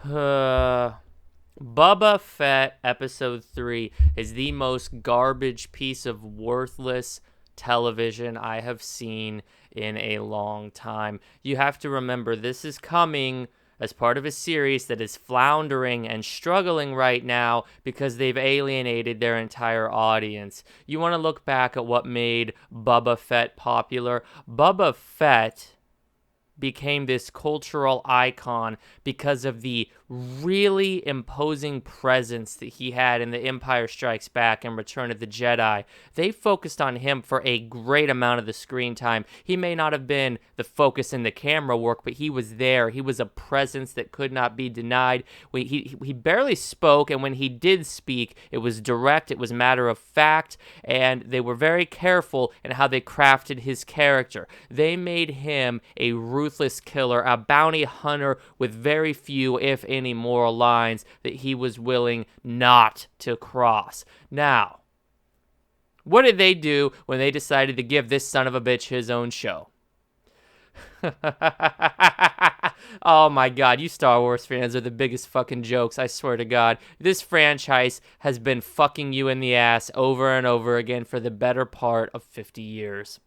Boba Fett Episode 3 is the most garbage piece of worthless television I have seen in a long time. You have to remember, this is coming as part of a series that is floundering and struggling right now because they've alienated their entire audience. You want to look back at what made Boba Fett popular? Boba Fett became this cultural icon because of the really imposing presence that he had in The Empire Strikes Back and Return of the Jedi. They focused on him for a great amount of the screen time. He may not have been the focus in the camera work, but he was there. He was a presence that could not be denied. He barely spoke, and when he did speak, it was direct, it was matter of fact, and they were very careful in how they crafted his character. They made him a ruthless killer, a bounty hunter with very few, if any, moral lines that he was willing not to cross. Now, what did they do when they decided to give this son of a bitch his own show? Oh my god, you Star Wars fans are the biggest fucking jokes, I swear to god. This franchise has been fucking you in the ass over and over again for the better part of 50 years.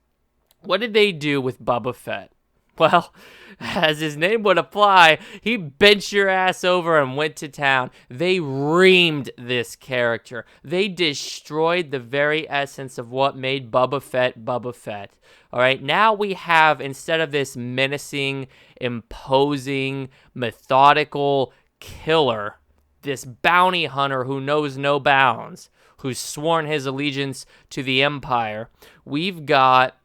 What did they do with Boba Fett? Well, as his name would apply, he bent your ass over and went to town. They reamed this character. They destroyed the very essence of what made Boba Fett. All right, now we have, instead of this menacing, imposing, methodical killer, this bounty hunter who knows no bounds, who's sworn his allegiance to the Empire, we've got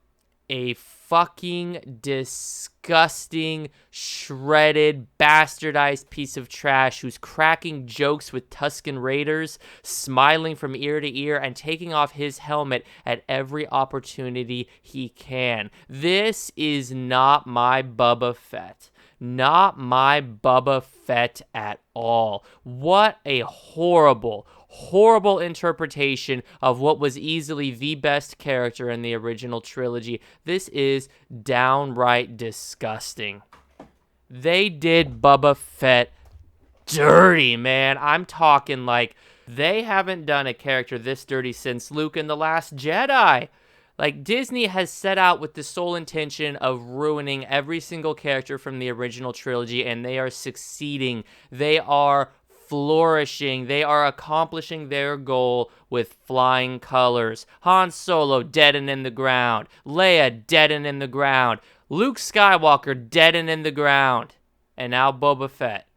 a fucking disgusting, shredded, bastardized piece of trash who's cracking jokes with Tusken Raiders, smiling from ear to ear, and taking off his helmet at every opportunity he can. This is not my Boba Fett. Not my Boba Fett at all. What a horrible interpretation of what was easily the best character in the original trilogy. This is downright disgusting. They did Boba Fett dirty, man. I'm talking like they haven't done a character this dirty since Luke in The Last Jedi. Like, Disney has set out with the sole intention of ruining every single character from the original trilogy, and they are succeeding. They are flourishing. They are accomplishing their goal with flying colors. Han Solo dead and in the ground. Leia dead and in the ground. Luke Skywalker dead and in the ground. And now Boba Fett.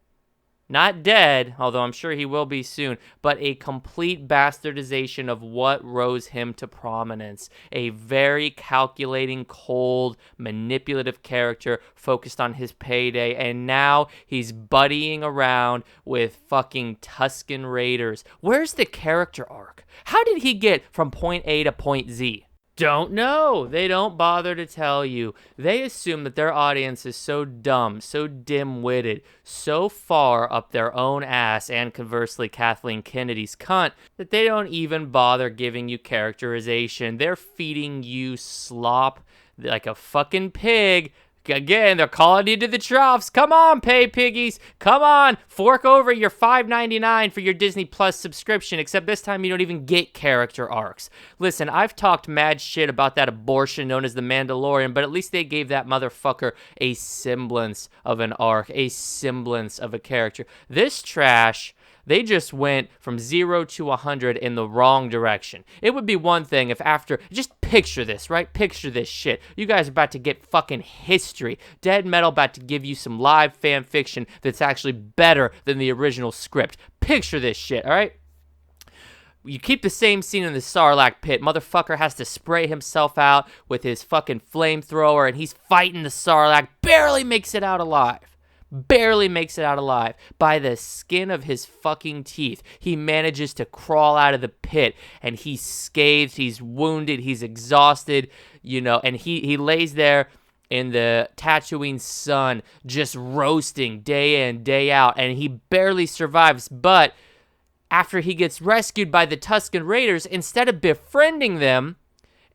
Not dead, although I'm sure he will be soon, but a complete bastardization of what rose him to prominence. A very calculating, cold, manipulative character focused on his payday, and now he's buddying around with fucking Tusken Raiders. Where's the character arc? How did he get from point A to point Z? Don't know. They don't bother to tell you. They assume that their audience is so dumb, so dim-witted, so far up their own ass, and conversely Kathleen Kennedy's cunt, that they don't even bother giving you characterization. They're feeding you slop like a fucking pig. Again, they're calling you to the troughs. Come on, pay piggies. Come on, fork over your $5.99 for your Disney Plus subscription, except this time you don't even get character arcs. Listen, I've talked mad shit about that abortion known as The Mandalorian, but at least they gave that motherfucker a semblance of an arc, a semblance of a character. This trash, they just went from 0 to 100 in the wrong direction. It would be one thing if after, just picture this, right? Picture this shit. You guys are about to get fucking history. Dead Metal about to give you some live fan fiction that's actually better than the original script. Picture this shit, all right? You keep the same scene in the Sarlacc pit. Motherfucker has to spray himself out with his fucking flamethrower, and he's fighting the Sarlacc, barely makes it out alive. Barely makes it out alive. By the skin of his fucking teeth, he manages to crawl out of the pit, and he's scathed, he's wounded, he's exhausted, and he lays there in the Tatooine sun, just roasting day in, day out, and he barely survives. But after he gets rescued by the Tusken Raiders, instead of befriending them,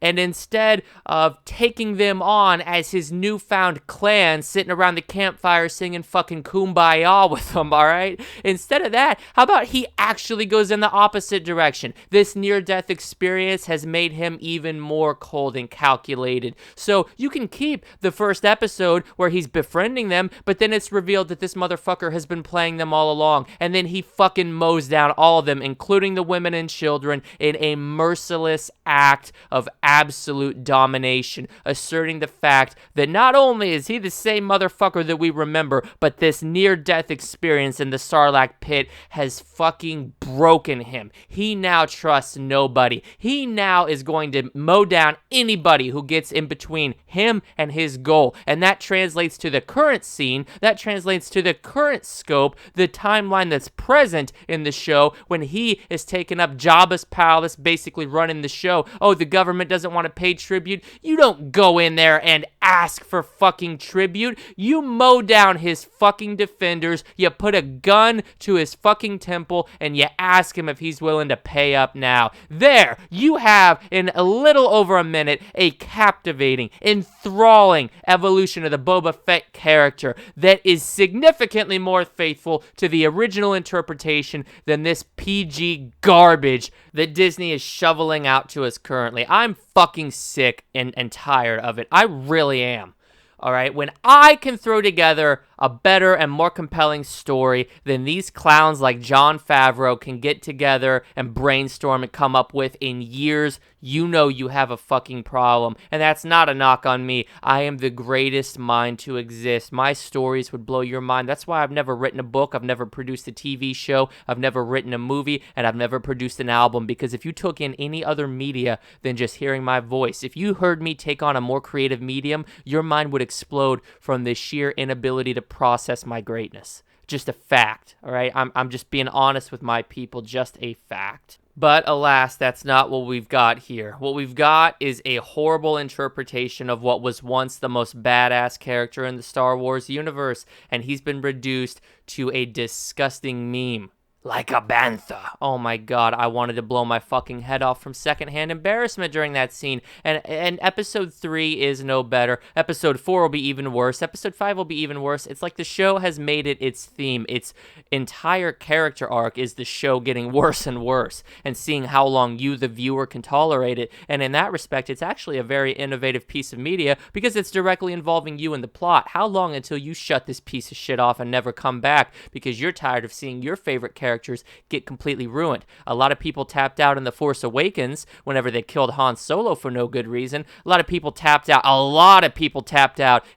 And instead of taking them on as his newfound clan, sitting around the campfire singing fucking Kumbaya with them, all right? Instead of that, how about he actually goes in the opposite direction? This near-death experience has made him even more cold and calculated. So you can keep the first episode where he's befriending them, but then it's revealed that this motherfucker has been playing them all along, and then he fucking mows down all of them, including the women and children, in a merciless act of absolute domination, asserting the fact that not only is he the same motherfucker that we remember, but this near-death experience in the Sarlacc pit has fucking broken him. He now trusts nobody. He now is going to mow down anybody who gets in between him and his goal, and that translates to the current scene, that translates to the current scope, the timeline that's present in the show when he is taking up Jabba's palace, basically running the show. Oh, the government doesn't want to pay tribute? You don't go in there and ask for fucking tribute. You mow down his fucking defenders, you put a gun to his fucking temple, and you ask him if he's willing to pay up now. There, you have, in a little over a minute, a captivating, enthralling evolution of the Boba Fett character that is significantly more faithful to the original interpretation than this PG garbage that Disney is shoveling out to us currently. I'm fucking sick and tired of it. I really am. All right, when I can throw together a better and more compelling story than these clowns like Jon Favreau can get together and brainstorm and come up with in years, you know you have a fucking problem. And that's not a knock on me. I am the greatest mind to exist. My stories would blow your mind. That's why I've never written a book, I've never produced a TV show, I've never written a movie, and I've never produced an album, because if you took in any other media than just hearing my voice, if you heard me take on a more creative medium, your mind would explode from the sheer inability to process my greatness. Just a fact, all right? I'm just being honest with my people, just a fact. But alas, that's not what we've got here. What we've got is a horrible interpretation of what was once the most badass character in the Star Wars universe, and he's been reduced to a disgusting meme. Like a bantha. Oh my god, I wanted to blow my fucking head off from secondhand embarrassment during that scene. And episode 3 is no better. Episode 4 will be even worse. Episode 5 will be even worse. It's like the show has made it its theme. Its entire character arc is the show getting worse and worse, and seeing how long you, the viewer, can tolerate it. And in that respect, it's actually a very innovative piece of media, because it's directly involving you in the plot. How long until you shut this piece of shit off and never come back because you're tired of seeing your favorite characters get completely ruined? A lot of people tapped out in The Force Awakens whenever they killed Han Solo for no good reason. A lot of people tapped out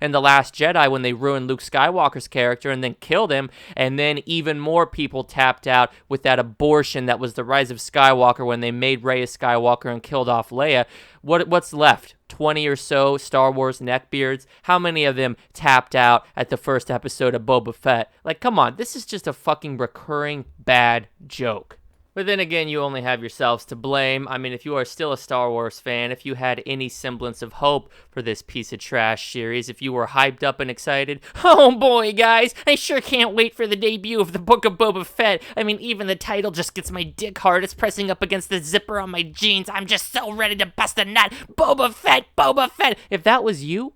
in The Last Jedi when they ruined Luke Skywalker's character and then killed him. And then even more people tapped out with that abortion that was The Rise of Skywalker when they made Rey a Skywalker and killed off Leia. What's left? 20 or so Star Wars neckbeards? How many of them tapped out at the first episode of Boba Fett? Like, come on, this is just a fucking recurring bad joke. But then again, you only have yourselves to blame. I mean, if you are still a Star Wars fan, if you had any semblance of hope for this piece of trash series, if you were hyped up and excited, oh boy, guys, I sure can't wait for the debut of the Book of Boba Fett. I mean, even the title just gets my dick hard. It's pressing up against the zipper on my jeans. I'm just so ready to bust a nut. Boba Fett, Boba Fett. If that was you,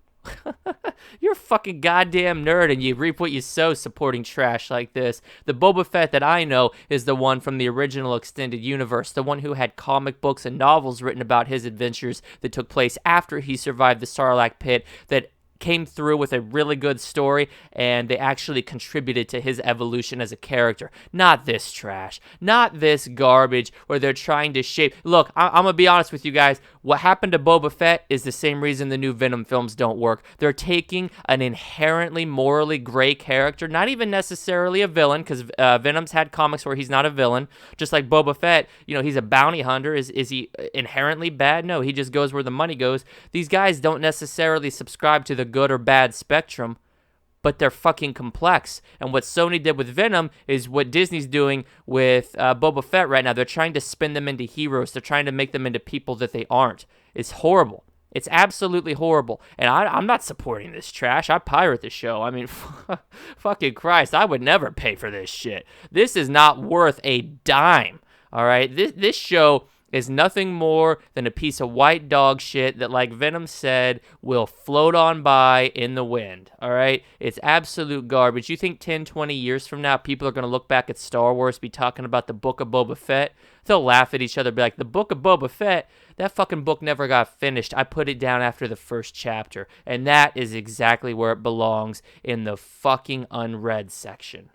you're a fucking goddamn nerd, and you reap what you sow supporting trash like this. The Boba Fett that I know is the one from the original extended universe, the one who had comic books and novels written about his adventures that took place after he survived the Sarlacc pit, that came through with a really good story, and they actually contributed to his evolution as a character. Not this trash. Not this garbage where they're trying to shape... Look, I'm going to be honest with you guys. What happened to Boba Fett is the same reason the new Venom films don't work. They're taking an inherently morally gray character, not even necessarily a villain, because Venom's had comics where he's not a villain. Just like Boba Fett, he's a bounty hunter. Is he inherently bad? No, he just goes where the money goes. These guys don't necessarily subscribe to the good or bad spectrum, but they're fucking complex. And what Sony did with Venom is what Disney's doing with Boba Fett right now. They're trying to spin them into heroes. They're trying to make them into people that they aren't. It's horrible. It's absolutely horrible. And I'm not supporting this trash. I pirate the show. I mean, fucking Christ, I would never pay for this shit. This is not worth a dime. All right? This show is nothing more than a piece of white dog shit that, like Venom said, will float on by in the wind, all right? It's absolute garbage. You think 10, 20 years from now, people are going to look back at Star Wars, be talking about the Book of Boba Fett? They'll laugh at each other, be like, the Book of Boba Fett? That fucking book never got finished. I put it down after the first chapter. And that is exactly where it belongs, in the fucking unread section.